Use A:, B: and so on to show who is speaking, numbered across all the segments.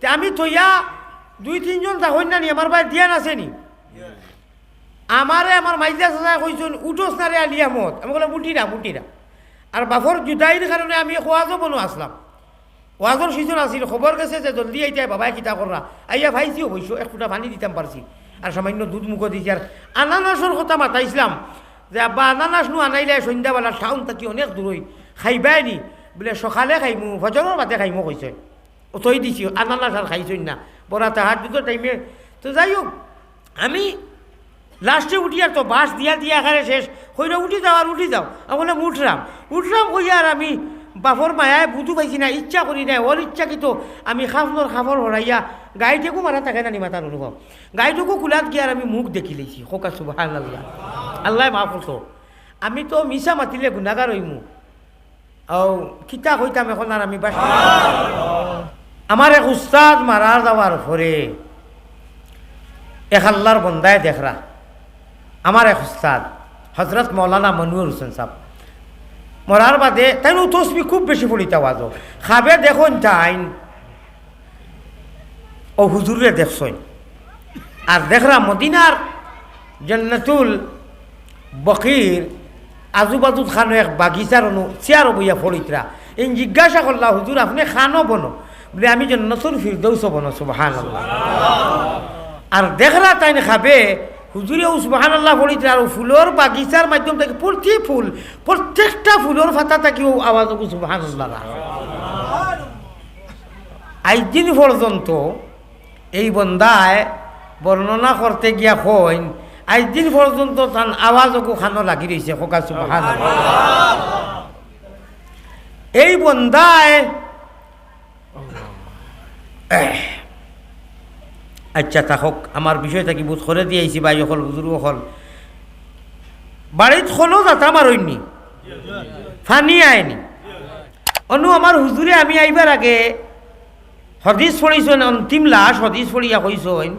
A: তে আমি থইয়া 2-3 জন থাকুন না নি আমার ভাই দিয়ান আছে নি আমারে আমার মাইজা চাচাই কইছেন উঠোস না রে আলিয়া মত আমি বললাম উঠিরা আর বাফর জুদাইর কারণে আমি খোয়াজও বনো আসলাম ওয়াজর সিজন আসিল খবর গেছে যে জলদি আইতাই বাবাই কিতা কররা আইয়া ভাইছি অবশ্য এক ফুটা পানি দিতাম পারছি আর সামান্য দুধ মুখো দিছি আর আনানাসর কথা মাতাইছিলাম যে আব্বা আনানাস নু আনাইলে সন্ধ্যাবেলা টাউন থাকি অনেক দূরই খাইবাই নি বলে সকালে খাইমু ফজরের বাদে খাইমু কইছে থই দিছি আনানাস আর খাইছই না বড়া তাহার দুটো টাইমে তো যাই হোক আমি লাস্টে উঠি আর তো বাস দিয়া আকারে শেষ কইরা উঠি যাও আমি বললাম উঠলাম কই আর আমি বাপর মায়ায় বুধু পাইছি না ইচ্ছা করি নাই ওর ইচ্ছা কিন্তু আমি খাফর হরাইয়া গাড়িটাকু মারা থাকে না মাতার অনুভব গাড়িটুকু কুলাত গিয়ে আর আমি মুখ দেখি লেছি খোকা সুবহানাল্লাহ আল্লাহ মাফ করতো আমি তো মিছা মাতিলে গুণাগার হইমু ও কিতা কইতাম এখন আর আমি বাস আমার এক উস্তাদ মারা যাওয়ার পরে এক আল্লাহর বন্দায় দেখরা আমার এক উস্তাদ হজরত মৌলানা মনিউর হোসেন সাহেব মরার বাদে তাই তসবি খুব বেশি পড়িতে আওয়াজ খাবে দেখুন তাইন ও হুজুরে দেখছই আর দেখরা মদিনার জান্নাতুল বকির আজুবাজু খানো এক বাগিচার চেয়ার বইয়া ফড়িতরা এই জিজ্ঞাসা করলা হুজুর আপনি খানো বনো বলে আমি জান্নাতুল ফিরদৌস বনো সুবহানাল্লাহ আর দেখরা তাইন খাবে হুজুরেও সুবহানাল্লাহ পড়িতে আর ফুলের বাগিচার মাধ্যম থেকে প্রত্যেকটা ফুলের ফাতা থাকিও আওয়াজ সুবহানাল্লাহ আজ দিন পর্যন্ত এই বন্দায় বর্ণনা করতে গিয়া কইন আজ দিন পর্যন্ত তার আওয়াজকু খানো লাগি রয়েছে খোকা সুবহানাল্লাহ এই বন্দায় আচ্ছা থাকক আমার বিষয়টা কি বুঝ করে দিয়েছি ভাই অকল হুজুর অকল বাড়িত খোলো যাতাম আর অন্য ফানি আয়নি অনু আমার হুজুরে আমি আইবার আগে হদিস পড়িছেন অন্তিম লাশ হদিস পড়িয়া কইছেন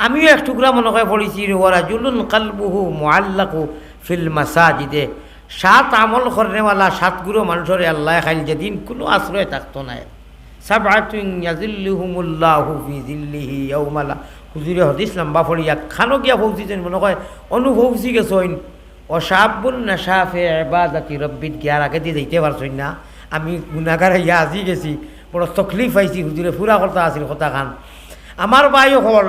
A: আমিও এক টুকরা মনে করে পড়িছি ওয়ারাজুলুন কালবুহু মুআল্লাকু ফিল মাসাজিদে 7 আমল করনেওয়ালা 7 গুরু মানুষরে আল্লাহ খাইল যেদিন কোনো আশ্রয় থাকতো না সাবআতুন ইয়াযিল্লুহুমুল্লাহু ফি যিল্লিহি ইয়াওমা লা হুজুরে হদিস লম্বা পড়িয়া খানো গিয়া পৌঁছিছেন মনে হয় অনুভবছি গেছেন ও শাবুন নাশাফে ইবাদাতি রব্বিত গিয়ার আগে দিয়ে যাইতে পারছেন না আমি গুনাহগার হইয়া আজি গেছি বড় তকলিফ পাইছি হুজুরে পুরা কথা আছিল কথা খান আমার ভাই হল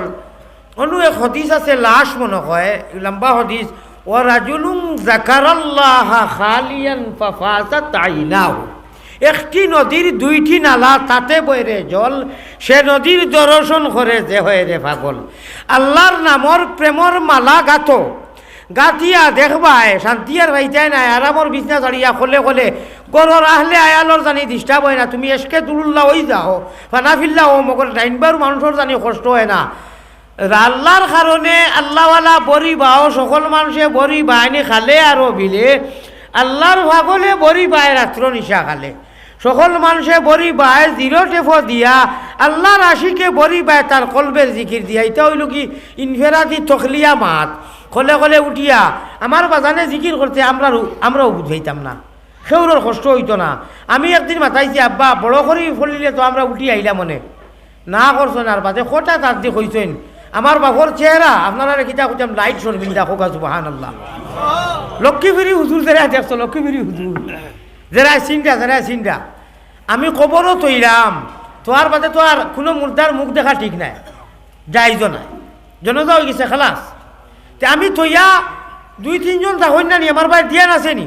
A: অনু এক হদিস আছে লাশ মনে হয় লম্বা হদিস ও রাজুলুন যাকারাল্লাহা খালিয়ান ফাফাজাত আইনাহু একটি নদীর 2টি নালা তাতে বইরে জল সে নদীর দর্শন করে যে হয় রে পাগল আল্লাহর নামর প্রেমর মালা গাতিয়া দেখবায় শান্তি আর ভাইতাই নাই আরামর বিছনা ছাড়িয়া খোলে গরর আহলে আয়ালর জানি ডিস্টার্ব হয় না তুমি এসকে তুলুল্লা হয়ে যাও ফানাফিল্লা ও মগর টাইমবার মানুষের জানি কষ্ট হয় না আল্লাহর কারণে আল্লাহওয়ালা বড়ি বাও সকল মানুষে বড়ি বাহিনী খালে আরও বিলে আল্লাহর ভাগলে বড়ি বায় রাত্র নিশা খালে সকল মানুষে বড়ি বায় 0 টেফো দিয়া আল্লাহর আশিকে বড়ি বায় তার কলবের জিকির দিয়া এটা হইল কি ইনফেরাদি তখলিয়া মাত খলে উঠিয়া আমার বাজানে জিকির করতে আমরাও বুঝাইতাম না সেউর কষ্ট হইতো না আমি একদিন মাতাইছি আব্বা বড় করি ফলিলে তো আমরা উঠি আইলাম মনে না করছেন আর বাদে কটা তার দিয়ে কইছেন আমার বাপর চেহারা আপনারা কিতা কইতাম লাইট সরবিন দেখো সুবহানাল্লাহ লক্ষ্মীপুরি হুজুর যারা দেখছো লক্ষ্মীপুরি হুজুর যারা চিন্তা আমি কবরও তৈরাম তোর বাদে তো আর কোনো মুর্দার মুখ দেখা ঠিক নাই যাইজ নাই জনতা হয়ে গেছে খালাস তে আমি তৈয়া 2-3 জন থাকুন না নি আমার ভাই দিয়ান আছে নি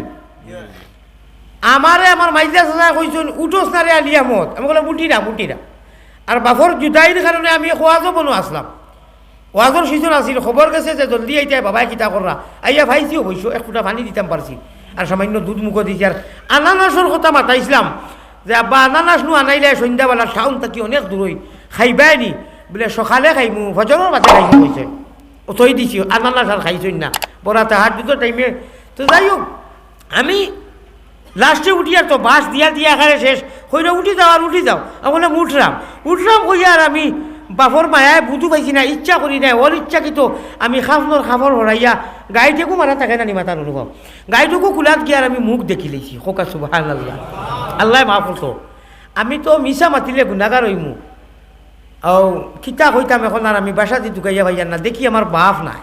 A: আমার মাইজা চাচাই কইছেন উঠোস না রে আলিয়া মত আমি বললাম উঠিরা আর বাপর জুদাইর কারণে আমি খোয়াজও বনো আসলাম ওয়াজর সিজন আসিল খবর গেছে যে জলদি আইতাই বাবাই কিতা কররা আইয়া ভাইছি অবশ্য এক ফুটা পানি দিতাম পারছি আর সামান্য দুধ মুখো দিছি আর আনানাসর কথা মাতাইছিলাম যে আব্বা আনানাস নু আনাইলে সন্ধ্যাবেলা টাউন থাকি অনেক দূরই খাইবাই নি বলে সকালে খাইমু ফজরের বাদে খাইমু কইছে থই দিছি আনানাস আর খাইছই না বড়া তাহার দুটো টাইমে তো যাই হোক আমি লাস্টে উঠি আর তো বাস দিয়া আকারে শেষ কইরা উঠি যাও আমি বললাম উঠলাম কই আর আমি বাপর মায়ায় বুধু পাইছি না ইচ্ছা করি নাই ওর ইচ্ছা কিন্তু আমি খাফর হরাইয়া গাড়িটাকু মারা থাকে না মাতার অনুভব গাড়িটুকু কুলাত গিয়ে আর আমি মুখ দেখি লেছি খোকা সুবহানাল্লাহ আল্লাহ মাফ করতো আমি তো মিছা মাতিলে গুণাগার হইমু ও ও কিতা কইতাম এখন আর আমি বাসাতে ঢুকাইয়া ভাইয়ার না, দেখি আমার বাপ নাই,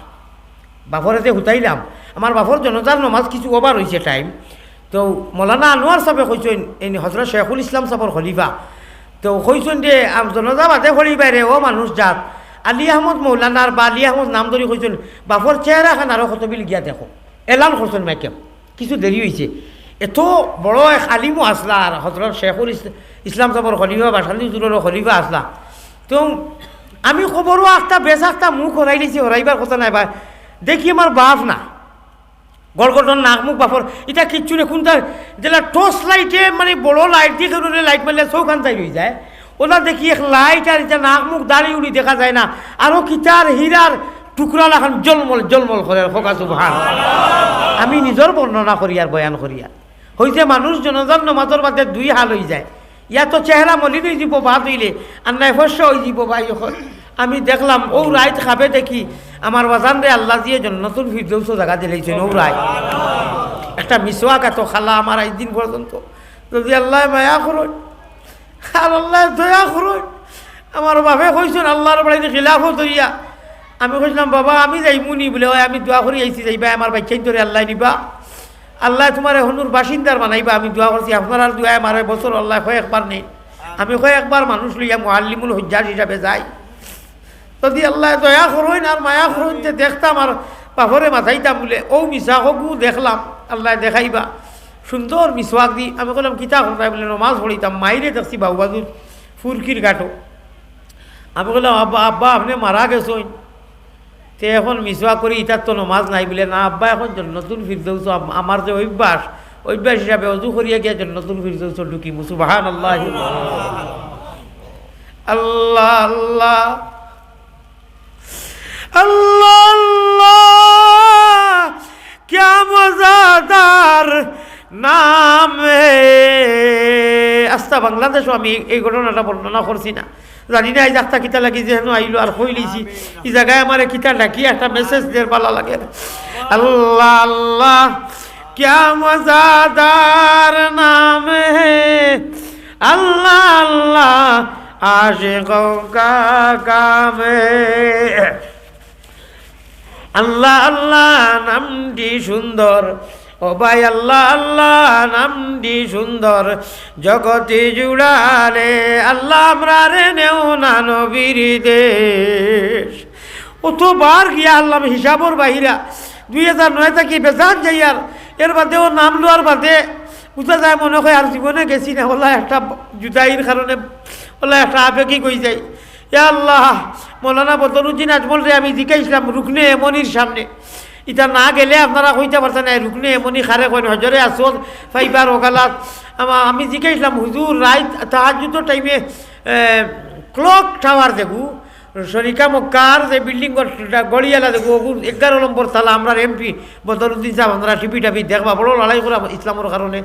A: বাপরেতে হুতাইলাম। আমার বাপর জনতার নমাজ কিছু ওভার হয়েছে টাইম, তো মৌলানা আনোয়ার সাহেবে কইছেন এই হজরত শেখুল ইসলাম সাহেবর খলিফা, তো কইছেন যে জনতা বাদে খলিফাই রে ও মানুষ জাত আলী আহমদ মৌলানার বা আলী আহমদ নাম ধরে কইছেন বাপর চেহারা খান আরও কতবিল গিয়া দেখো, এলান করছেন মাইকেম। কিছু দেরি হয়েছে, এত বড় এক আলিমও আসলা আর হজরত শেখুল ইসলাম সাহেবর খলিফা বা শান্তি হুজুরেরও খলিফা আসলা। তো আমি খবরও একটা বেশ একটা মুখ হরাই দিয়েছি, হরাইবার কথা নাই বা দেখি আমার বাপ না, গড়গড়ন নাক মুখ বাপর এটা কিচ্ছু নেই। কোনটা যেটা টর্চ লাইটে মানে বড় লাইট দিয়ে লাইট মারলে চৌখান চাই হয়ে যায়, ওটা দেখি এক লাইট আর এটা নাক মুখ দাঁড়িয়ে উড়ি দেখা যায় না, আরও কিতার হীরার টুকরা লাখান জলমল জলমল করে ফোকাসু ভান। আমি নিজের বর্ণনা করি আর বয়ান করি আর হইতে মানুষ জনজন নমাজর বাদে দুই হাল হয়ে যায়, ইয়া তো চেহারা মলিন হয়ে যাব ভাত হইলে আর নাই ফস্য হয়ে যাব ভাই। আমি দেখলাম ও রাইত খাবে দেখি আমার বাজান রে আল্লাহ দিয়ে নতুন ফিরদৌস জায়গা দিলেছেন ও রায় একটা মিসওয়াক এত খালা আমার এই দিন পর্যন্ত, যদি আল্লাহ মায়া করুন আর আল্লাহ দয়া করুন। আমার বাপে কইছেন আল্লাহর বাড়িতে খিলাফত হইয়া, আমি কইছিলাম বাবা আমি যাইমুনি বলে হয় আমি দোয়া করি আইছি যাইবা আমার বাচ্চাই ধরে আল্লাহ নিবা, আল্লাহ তোমার হনুর বাসিন্দার বানাইবা। আমি দোয়া করছি আপনার আর দোয়া আমার বছর আল্লাহ কয়েকবার নেই, আমি কয়েকবার মানুষ লইয়া মুআল্লিমুল হুজ্জাজ হিসাবে যাই, যদি আল্লাহ দয়া করুন আর মায়া করুন যে দেখতাম আর বাপরে মাথাইতাম বলে ও মিশাকু দেখলাম আল্লাহ দেখাইবা সুন্দর মিসওয়াক দি। আমি বললাম কিতা করতাম বলে নমাজ পড়িতাম, মাইরে দেখছি বাবুবাজুর ফুরকির ঘাটো। আমি বললাম আব্বা আব্বা আপনি মারা গেছেন, তে এখন মিসওয়াক করি ইটার তো নমাজ নাই বলে, না আব্বা এখন নতুন ফিরদৌস আমার যে অভ্যাস হিসাবে অজু করিয়া গিয়া নতুন ফিরদৌস ঢুকি সুবহানাল্লাহ আল্লাহ আল্লাহ अल्लाह अल्लाह क्या मजादार नाम है। আস্তা বাংলাদেশও আমি এই ঘটনাটা বর্ণনা করছি না, জানি না এই যাত্রা কিতা লাগি যেন আইলো আর হই লিছি এই জায়গায় আমার কিতা ডাকি একটা মেসেজ দের ভালো লাগে। আল্লাহ আল্লাহ क्या मजादार नाम है, अल्लाह अल्लाह आशिकों का काम है। আল্লাহ আল্লাহ নামটি সুন্দর ও ভাই, আল্লাহ আল্লাহ নামটি সুন্দর জগতে জুড়ালে আল্লাহ আমরা রে নেও না নবীর দেশ। অতবার গিয়া আল্লাহ হিসাবর বাহিরা 2009 থেকে বেজান যাই আর এর বাদে ও নাম লোয়ার বাদে বুঝা যায় মনে হয় আর জীবনে গেছি না, ওলা একটা জুদাইয়ের কারণে ওলা একটা আবেগিক হয়ে যায়। ইয়া আল্লাহ মৌলানা বদরুদ্দিন আজমল রে আমি জিজ্ঞাসলাম রুকনে এমনির সামনে, এটা না গেলে আপনারা কইতে পারছেন না রুকনে এমনি খারে কইন হজরে আসল ফাইবার ওকালাত। আমি জিজ্ঞাসলাম হুজুর রাইত তাহাজ্জুদের টাইমে ক্লক টাওয়ার দেখু শরিকা মক্কার যে বিল্ডিং গড়িয়ালা দেখু 11 নম্বর তালা আমরা এমপি বদরুদ্দিন সাহেব আমরা টিপি টাপি দেখবা বড় লড়াই করা ইসলামের কারণে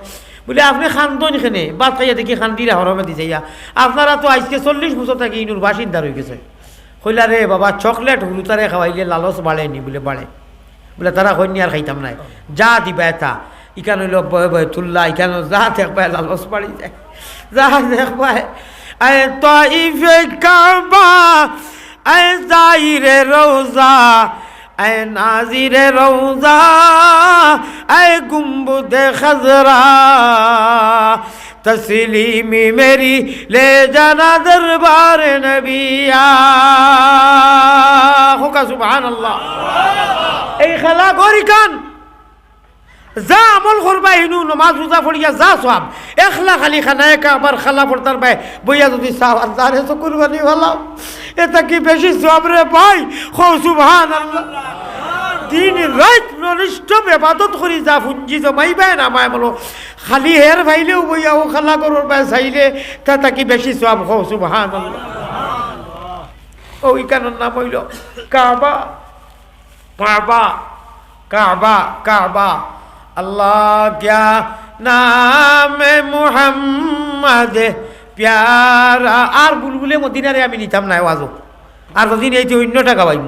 A: বলে আপনি খান্দন এখানে বাদ খাইয়া দেখি খান্দিরা হরমে দিছাইয়া আপনারা তো আজকে 40 বছর থেকে ইনুর বাসিন্দা রয়ে গেছে। কইলা রে বাবা চকলেট হুলুতারে খাওয়াইলে লালচ বাড়েনি বলে তারা কইনি আর খাইতাম নাই, যা দিবা এটা ইকান হইল বয়ে বয়ে তুল্লা ইকান যা দেখবা লালচ বাড়ি যায়, যা দেখবা আয় তাইফে কাবা আয় জাইরে রওজা আয় নাজিরে রওজা আয় গুম্বুদে খজরা তসলিমি মেরি ले जाना दरबार नबिया होगा सुभान अल्लाह। এই খেলা গরি কান যা আমল করবা ইনু নমাজ রোজা পড়িয়া যা সব একলা খালি খানায় কাবার খালা পড়তার ভাই বইয়া যদি সাহ আল্লাহরে তো কুরবানি ভালো এটা কি বেশি সব রে ভাই খো সুবহান আল্লাহ। দিন রাত নষ্ট ইবাদত করি যা পুঞ্জি জমাইবা না মায় বলো খালি হের ভাইলেও বইয়া ও খালা করর ভাই চাইলে তা কি বেশি সব খো সুবহান আল্লাহ। ওই কারণ নাম হইল কাবা কাবা কাবা কাবা। अल्लाह क्या नाम मुहम्मद प्यारा। আর বুলবুলে মদিনারে আমি নিতাম না ওয়াজও, আর যদি এই অন্যটা গাওয়াইম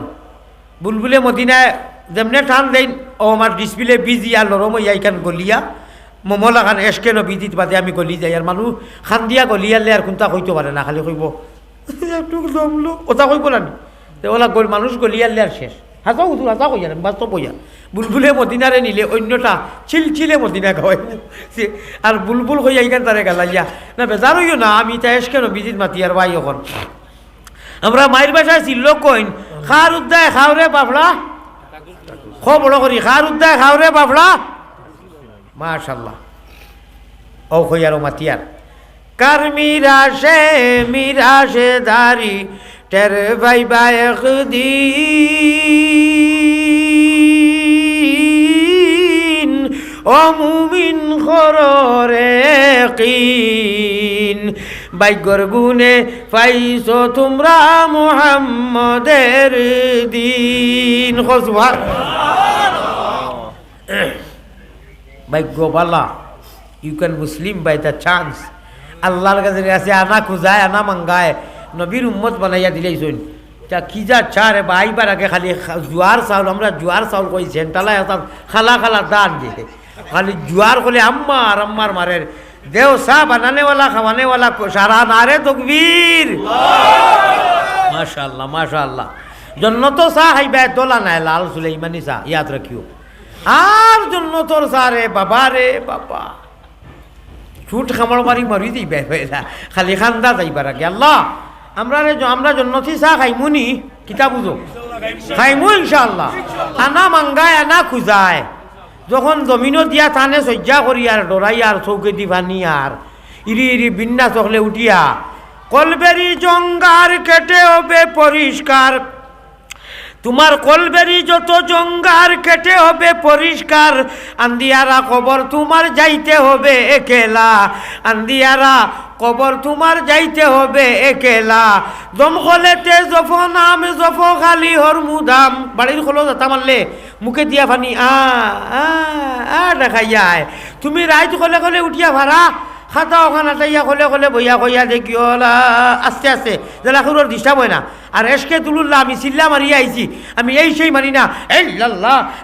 A: বুলবুলে মদিনায় যেমনে টান দেন ও আমার ডিসপ্লে বিজি আর লরম ইয়াইখান গলিয়া মমলা খান এসকেনো বিজিত বাদে আমি গলি যাই আর মানুষ খান দিয়া গলিয়ালে আর কোনটা কইতে পারে না, খালি কইব একটু জমলো ওটা কই বলানি তো ওলা গোল মানুষ গলিয়ালে আর শেষ হাঁচাও হুজুর হাঁচা কইয়া বাস্তব কইয়া বুলবুলে মদিনারে নিলে অন্যটা চিলচিলে মদিনা খাওয়াই আর বুলবুল হইয়া এইখান তারে গালাইয়া না বেজার হইও না আমি তাই কেন বিজিত মাতি আর ভাই এখন আমরা মায়ের বাসায় ছিল কইন খার উদ্দায় খাওরে বাপড়া খো বড় করি খার উদ্দায় খাওরে বাপড়া মাশাল্লাহ ও হইয়ারও মাতিয়ার কার মিরাশে দারি টের ভাই বাই একদিন ও মুমিন খররে কিন বাইগর গুনে পাইছো তোমরা মুহাম্মদের দিন ভাগ্য বালা you can Muslim by the chance আল্লাহর কাছে আনা খুঁজায় আনা মাঙ্গায় নবীর উম্মত বানাইয়া দিলেই শুন তা কি যা চারে বা আইবার আগে খালি জোয়ার চাউল আমরা জোয়ার চাউল কই সেন্টালায় খালা খালা দান দিয়ে খালি জোয়ার করলে আম্মার মারের দেও চা বানানেওয়ালা খাওয়ানেওয়ালা সারা নারে তকবীর মাশাআল্লাহ মাশাআল্লাহ জন্নত চা খাইবা তোলা নাই লাল সুলাইমানি চা ইয়াদ রাখিও আর জন্নতর চা রে বাবা ছুট খামার মারি মারি দিবে খালি খান্দা যাইবার আগে আল্লাহ আমরা জন্নতি চা খাইমুনি কিতা বুঝো খাইমু ইনশাআল্লাহ আনা মাঙ্গায় আনা খুঁজায় যখন জমিনও দিয়া থানে সজ্জা করি আর ডরাই আর চৌকে দি ভানি আর ইরি বিন্না চকলে উঠিয়া কলবেরি জঙ্গার কেটে হবে পরিষ্কার তোমার কলবেরি যত জঙ্গার কেটে হবে পরিষ্কার আন্দিয়ারা কবর তোমার যাইতে হবে একেলা আন্দিয়ারা কবর তোমার যাইতে হবে একেলা দমকলেতে জফ নাম জফ খালি হর মুদাম বাড়ির খোলো যাতা মারলে মুখে দিয়া ফানি দেখাইয়ায় তুমি রাইত কলে কলে উঠিয়া ভাড়া খাতা ওখানে তাইয়া কলে বইয়া কইয়া দেখিও আস্তে আস্তে যেটা খুঁড়োর ডিস্টার্ব হয় না আর এসকে তুলুল্লাহ আমি চিল্লা মারিয়া আইছি আমি এই সেই মারি না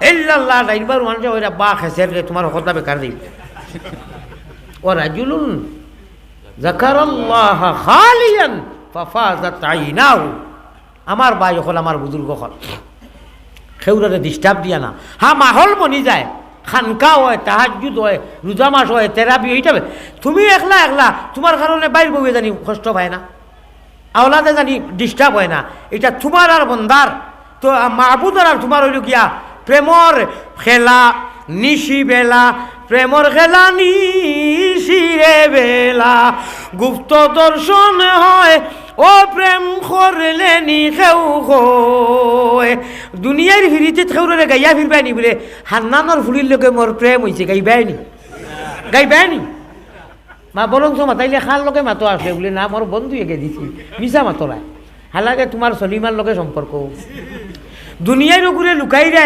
A: এল্লাল্লাহ ডাইনবার মানুষ ওইটা বা খেসের তোমার কথা বেকার দিই ও রাজুলুন যাকারাল্লাহ খালিয়ান ফাফাযাত আইনাহু আমার ভাই হল আমার বুজুর্গ হল খেউরারে ডিস্টার্ব দিয়া না হ্যাঁ মাহল বনি যায় খানকা হয় তাহাজ্জুদ হয় রোজা মাস হয় থেরাপি এইটা তুমি একলা তোমার কারণে বাইর বউয়ে জানি কষ্ট পায় না আওলাদে জানি ডিস্টার্ব হয় না এটা তোমার আর বন্দার তো মাহবুদার আর তোমার হইল গিয়া প্রেমর খেলা নিশি বেলা প্রেমর খেলা নিশিরে বেলা গুপ্ত দর্শন হয় ও প্রেম করলে নি খেউ হয় দুনিয়ার ফিরিতে খেউরে গাইয়া ফিরবাইনি বলে হান্নানোর ফুলির লোকে মোর প্রেম হয়েছে গাইবাইনি মা বরং মাতাইলে খার লোকে মাতো আসে বলে না মোর বন্ধু একে দিছি মিশা মাতরা হালাকে তোমার সলিমার লোকে সম্পর্ক দুনিয়ার ওগুলো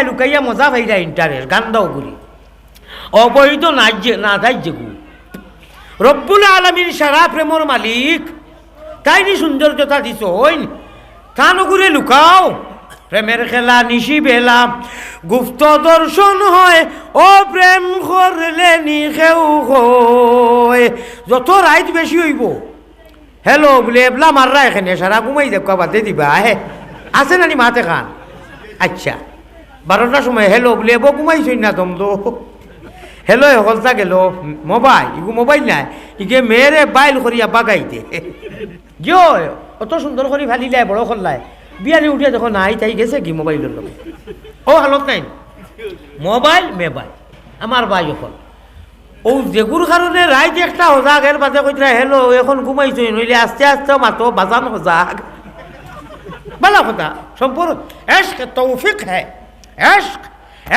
A: লুকাইয়া মজা পাইরা ইন্টারেস্ট গান্দাও গুলি অবৈধ না ধার্য গু রব্বুল আলামিন সারা প্রেমর মালিক তাইনি সৌন্দর্যতা দিছ হইন তা নগুরে লুকাও প্রেমের খেলা নিশি বেলা গুপ্ত দর্শন হয় ও প্রেম করলে নি খেউ হয় যত রাইত বেশি হইব হ্যালো বলে এবলা মাররা এখানে সারা ঘুমাই দেব বাদে দিবা হে আছে নানি মাতে খান আচ্ছা 12টার সময় হ্যালো বলে এব ঘুমাইছই না তোম তো হ্যালো হলতা গেল মোবাইল নাই ইগে মেয়েরে বাইল করিয়া বাগাইতে গিয়ে অত সুন্দর করে ফালিলাই বড় করলাই বিয়ানি উঠিয়া যখন নাই তাই গেছে কি মোবাইলের লোক ও হালত নাই মোবাইল আমার বাই এখন ও যেগুর কারণে রাইত একটা সজাগ এর বাদে কইরা হ্যালো এখন ঘুমাইছই নইলে আস্তে আস্তে মাতো বাজান সজাগ ভালো কথা সম্পূর্ণ এশক তৌফিক হ্যাঁ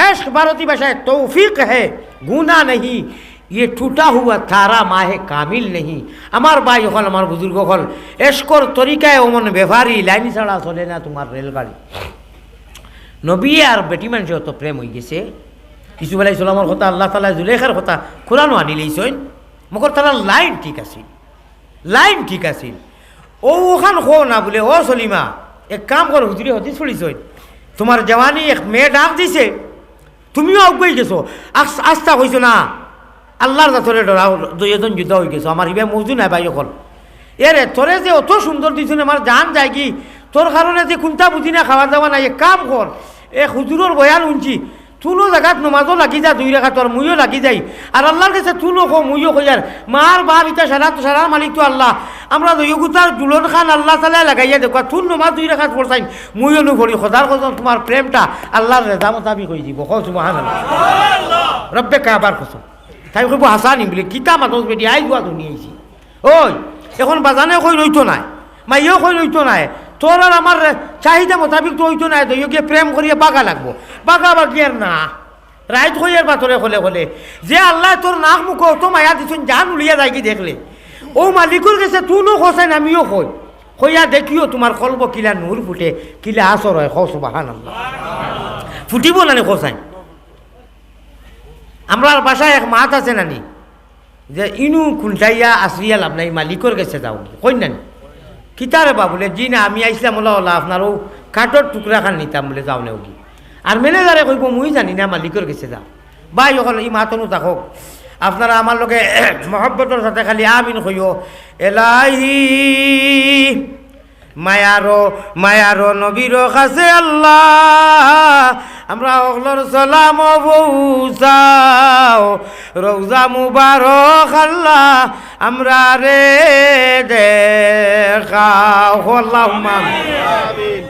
A: एश्क भारतीय भाषा है तौफीक है गुना नहीं ये टूटा हुआ तारा माहे कामिल नहीं আমার ভাই হল আমার বুজুর্গ হল এশকর তরিকায় অমন ব্যবহারী লাইন ছাড়া চলে না তোমার রেলগাড়ি নবী আর বেটি মানুষ তো প্রেম হয়ে গেছে কিছু বেলায় সালামর কথা আল্লাহ তালা জুলেখার কথা কোরআনও আনি লইছেন মগর তারা লাইন ঠিক আছে ও ওখান খো না বলে ও সলিমা এক কাম কর হুজুরি হতিস পড়িছই তোমার জওয়ানি এক মেয়ে ডাক দিছে তুমিও অজ্ঞই গেছো আস্থা হইছো না আল্লাহর কাছে ডরাও দুইজন যুদ্ধ হয়ে গেছো আমার ইবে মৌজু নাই ভাই এখন এরে তোরে যে অত সুন্দর দিছুন আমার জান যায় কি তোর কারণে যে কোনটা বুঝি না খাওয়া দাওয়া নাই, এক কাম কর এ হুজুরের বয়ান শুনছি তুলো জায়গাত নমাজও লাগি যা 2 রাকাত তোর মুইও লাগি যাই আর আল্লাহর কাছে তুলো খো মুইও কই আর মার বাপ ইটা সারা মালিক তো আল্লাহ আমরা দয়গুতার দুলন খান আল্লাহ তাআলা লাগাইয়া দেখো তুল নমাজ 2 রাকাত পড়ছাই মুইও নু পড়ি খোদার কসম তোমার প্রেমটা আল্লাহর রেজা মোতাবিক হই দিব কও সুবহানাল্লাহ সুবহানাল্লাহ রব্বে কাবার কসম তাই কইব হাসানি বলে কিতা মানুষ বেডি আই দুয়া দুনিয়াইছি ওই এখন বাজানে কই রইতো না মাইও কই রইতো না তোর আর আমার চাহিদা মোতাবিক তো হইতো না দইকে প্রেম করিয়া বাগা লাগবো বাগা বাগিয়ার না রাইত হইয়ার বাতরে হলে হলে যে আল্লাহ তোর নাক মুখ তো মায়া দিছুন জান উলিয়া যায় কি দেখলে ও মালিকুর কাছে তুনো খোসাই আমিও কই কইয়া দেখিও তোমার কলব কিলা নূর ফুটে কিলা আসর হয় খো সুবহানাল্লাহ ফুটিব না খোসাই আমরা বাসায় এক মাত আছে নানি যে ইনু খুলটাইয়া আসরিয়া লাভ নাই মালিকর কাছে যাও কই নানি কিতারে বা বলে জি না আমি আইসলাম ওলা ওলা আপনারও কাঠর টুকরা খান নিতাম বলে যাও নেও কি আর ম্যানেজারে কইব মুই জানি না মালিকর কাছে যাও বাই ওখানে ই মাতনু থাকক আপনারা আমার লগে মহব্বতর সাথে খালি আমিন কইও এলাহি মায়ারো নবীর কাছে আল্লাহ আমরা ওগলর সালাম পৌঁছাও রওজা মুবারক আল্লাহ আমরা রে দেখাও আল্লাহুম্মা আমিন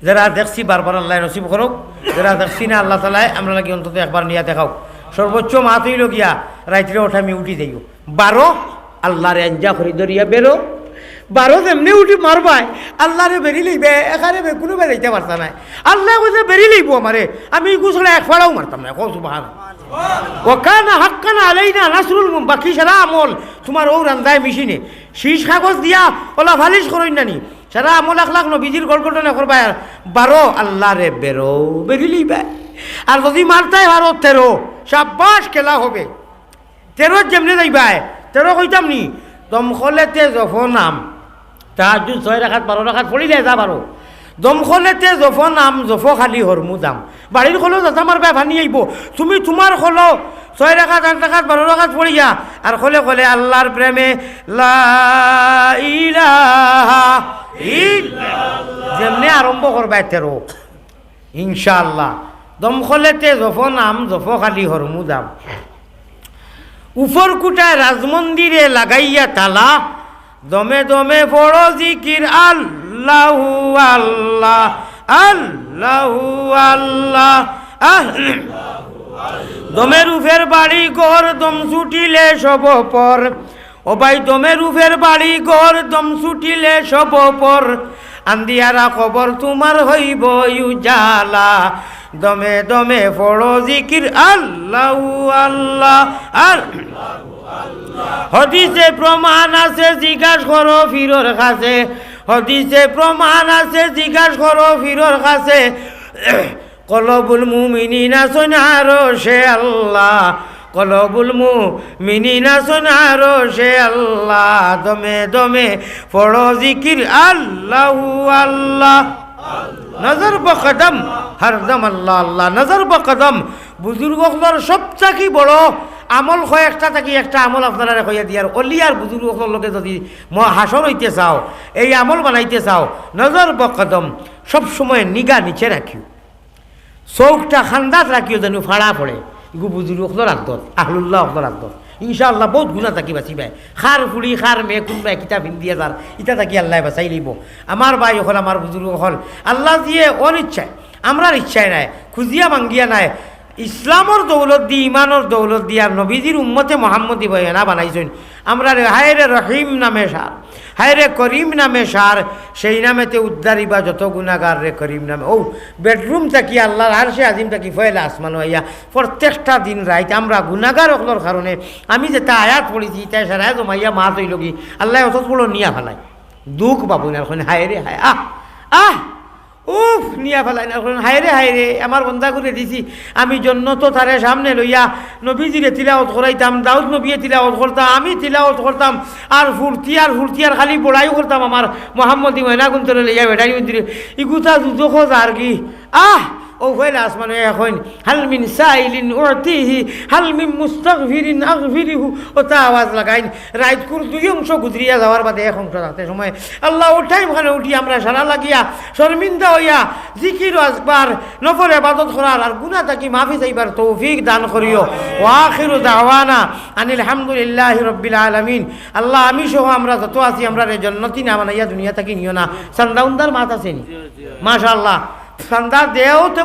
A: যারা দেখছি বারবার আল্লাহ নসিব করুক যারা দেখছি না আল্লাহ তাআলা আমরা লাগি অন্তত একবার নিয়া দেখাও সর্বোচ্চ মাত হইল গিয়া রাইতে ওঠা আমি উঠি যাইও 12 আল্লাহরে আঞ্জা করি দরিয়া বেরো 12 যেমনি উঠি মারবাই আল্লাহরে বেরি লইবে এখানে কোনো বেরাইতে পারতা নাই আল্লাহ কইছে বেরি লইব আমারে আমি গুছলে এক ফাড়াও মারতাম না কও সুবহানাল্লাহ ওয়াকানা হাক্কান আলাইনা নাসরুল বাকি সারা আমল তোমার ও রান্দায় মেশিনে শীষ কাগজ দিয়া ওলা ফালিশ করইন নানি সারা আমল আখলাক নবীজির গড়গড়না করবা 12 আল্লাহরে বেরো বেরি লইবে আর যদি মারতাই 13 শাবাশ খেলা হবে 13 যেমনি যাইবাই 13 কইতাম নি দমখলেতে জফনাম তাহাজ্জুদ 6 রাকাত 12 রাকাত পড়িলে যা পারো দমখলেতে জফনাম জফ খালি হরমু দাম বাড়ির খলো যাতা মারবে ভানি আইব তুমি তোমার খলো 6 রাকাত 8 রাকাত 12 রাকাত পড়িয়া আর খলে খলে আল্লাহর প্রেমে লা ইলাহা ইল্লাল্লাহ যেমনি আরম্ভ করবা 13 ইনশাআল্লাহ দমখলেতে জফনাম জফ খালি হরমু দাম উপর কুটায় রাজমন্দিরে লাগাইয়া তালা দমে দমে বড় জিকির আল্লাহু আল্লাহ আল্লাহু আল্লাহ দমে রুফের বাড়ি ঘর দম ছুটিলে সব পর ও ভাই দমে রুফের বাড়ি ঘর দম ছুটিলে সব পর আন্দিয়ারা খবর তোমার হইব উজালা দমে দমে পড়ো জিকির আল্লাহু আল্লাহ হদিসে প্রমাণ আছে জিজ্ঞাসা করো ফিরোর কাছে হদিসে প্রমাণ আছে জিজ্ঞাসা করো ফিরোর কাছে কলবুল মুমিনিনা সোনারো সে আল্লাহ কলবুল মুমিনিনা সোনারো সে আল্লাহ দমে দমে পড়ো জিকির আল্লাহু আল্লাহ নজর বকদম হরদম আল্লাহ আল্লাহ নজর বকদম বুজুর্গর সবচাকি বড় আমল কয়েকটা থাকি একটা আমল আপনারা কইয়া দিয়ার অলিয়ার বুজুর্গর লোকে যদি হাসর হইতে চাও এই আমল বানাইতে চাও নজর বকদম সবসময় নিগা নিচে রাখিও চৌকটা খান্দাত রাখিও যেন ফাড়া পড়ে ইগু বুজুর্গর আদত আহলুল্লাহ অকদর আদত ইনশাআল্লাহ বহুত গুণা থাকি বাঁচিবাই খার ফুলি খার মেয়ে কোনবাই কিতা ভিন্দিয়া যার ইটা থাকি আল্লাহ বাঁচাই লইব আমার ভাই হল আমার বুজুর্গ হল আল্লাহ দিয়ে অনিচ্ছায় আমরার ইচ্ছায় নাই খুঁজিয়া মাঙ্গিয়া নাই ইসলামর দৌলত দি ইমানর দৌলত দি আর নবীজির উম্মতে মোহাম্মদী বয়ানা বানাইছেন আমরা হায়রে রহিম নামে সার হায়রে করিম নামে সার সেই নামেতে উদ্ধারিবা যত গুণাগার রে করিম নামে ও বেডরুম থাকি আল্লাহর আর সে আজিম থাকি ফয়লা আসমান হইয়া প্রত্যেকটা দিন রাইত আমরা গুণাগার অকলর কারণে আমি যেটা আয়াত পড়েছি তাই সারায় জমাইয়া মা তৈল কি আল্লাহ অত বড় নিয়া ফেলায় দুঃখ পাবো না এখন হায়রে হায় আহ উফ নিয়া ফেলাই না হায়রে আমার বন্ধা করে দিছি আমি জন্য তো তারে সামনে লইয়া নবীজিরে তিলাওয়াত করাইতাম দাউদ নবীয়ে তিলাওয়াত করতাম আমি তিলাওয়াত করতাম আর ফুর্তি আর খালি বড়াইও করতাম আমার মোহাম্মদী ময়না গুন্তরে লইয়া বেটাই মন্দিরে ইগুতা দুদো খোঁজ আর কি ও ফেলা আসমানে এখন হাল মিন সাইলিন উতিহি হাল মিন মুস্তাগফিরিন আগফিরিহু ও তা আওয়াজ লাগাইন রাইত কুর দুই অংশ গুজরিয়া যাওয়ার বাদে এক অংশ রাতে সময় আল্লাহ ও টাইম খানে উঠি আমরা সারা লাগিয়া শর্মিন্দা হইয়া জিকির আজবার নফল ইবাদত করার আর গুনাহ থাকি মাফি চাইবার তৌফিক দান করিও ওয়া আখিরু দাওয়ানা আনিল হামদুলিল্লাহি রাব্বিল আলামিন। আল্লাহ আমি সহ আমরা যত আছি আমরা রে জান্নাতি না বানাইয়া দুনিয়া থাকি নিও না। সান্দাউন্দার মাত আছে নি মাশাআল্লাহ সান্দা দেও তো